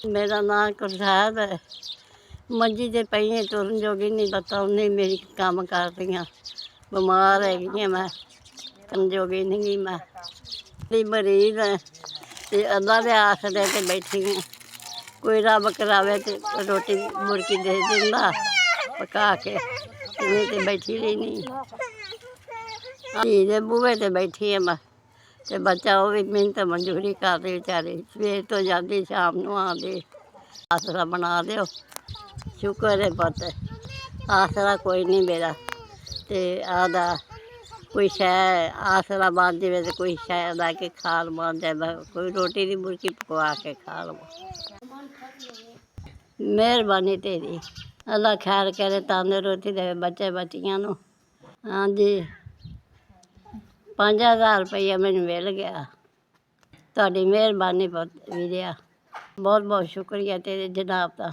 ਮੇਰਾ ਨਾਂ ਗੁਰਸਾਹਿਬ ਹੈ। ਮੰਜੀ 'ਤੇ ਪਈ ਹਾਂ, ਤੁਰਨ ਜੋਗੀ ਨਹੀਂ, ਲੱਤਾਂ ਉਹਨੇ ਮੇਰੀ ਕੰਮ ਕਰਦੀਆਂ। ਬਿਮਾਰ ਹੈਗੀ ਹਾਂ ਮੈਂ, ਤੁਰਨ ਜੋਗੀ ਨਹੀਂ ਗੀ ਮੈਂ। ਦੀ ਮਰੀਜ਼ ਹੈ ਅਤੇ ਅੱਲਾ ਦੇ ਆਸਰੇ 'ਤੇ ਬੈਠੀ ਹਾਂ। ਕੋਈ ਰੱਬ ਕਰਾਵੇ ਤੇ ਰੋਟੀ ਮੁਰਗੀ ਦੇ ਦਿੰਦਾ ਪਕਾ ਕੇ, ਨਹੀਂ ਤੇ ਬੈਠੀ ਰਹਿੰਦੀ। ਧੀ ਦੇ ਬੂਹੇ 'ਤੇ ਬੈਠੀ ਹਾਂ ਮੈਂ, ਅਤੇ ਬੱਚਾ ਉਹ ਵੀ ਮਿਹਨਤ ਮਜ਼ਦੂਰੀ ਕਰਦੇ ਵਿਚਾਰੇ, ਸਵੇਰ ਤੋਂ ਜਾਂਦੀ ਸ਼ਾਮ ਨੂੰ ਆਉਂਦੀ। ਆਸਰਾ ਬਣਾ ਦਿਓ, ਸ਼ੁਕਰ ਹੈ ਪੁੱਤ, ਆਸਰਾ ਕੋਈ ਨਹੀਂ ਮੇਰਾ। ਅਤੇ ਆਪਦਾ ਕੋਈ ਸ਼ੈ ਆਸਰਾ ਬਣ ਜਾਵੇ ਅਤੇ ਕੋਈ ਸ਼ੈ ਲੈ ਕੇ ਖਾ ਲਵਾਂ, ਕੋਈ ਰੋਟੀ ਦੀ ਬੁਰਕੀ ਪਕਵਾ ਕੇ ਖਾ ਲਵਾਂ। ਮਿਹਰਬਾਨੀ ਤੇਰੀ, ਅੱਲਾ ਖੈਰ ਕਰੇ, ਤੰਦਰੁਸਤੀ ਦੇਵੇ ਬੱਚੇ ਬੱਚੀਆਂ ਨੂੰ। ਹਾਂਜੀ, 5000 ਰੁਪਈਆ ਮੈਨੂੰ ਮਿਲ ਗਿਆ। ਤੁਹਾਡੀ ਮਿਹਰਬਾਨੀ ਪੁੱਤ ਵੀਰਿਆ, ਬਹੁਤ ਬਹੁਤ ਸ਼ੁਕਰੀਆ ਤੇਰੇ ਜਨਾਬ ਦਾ।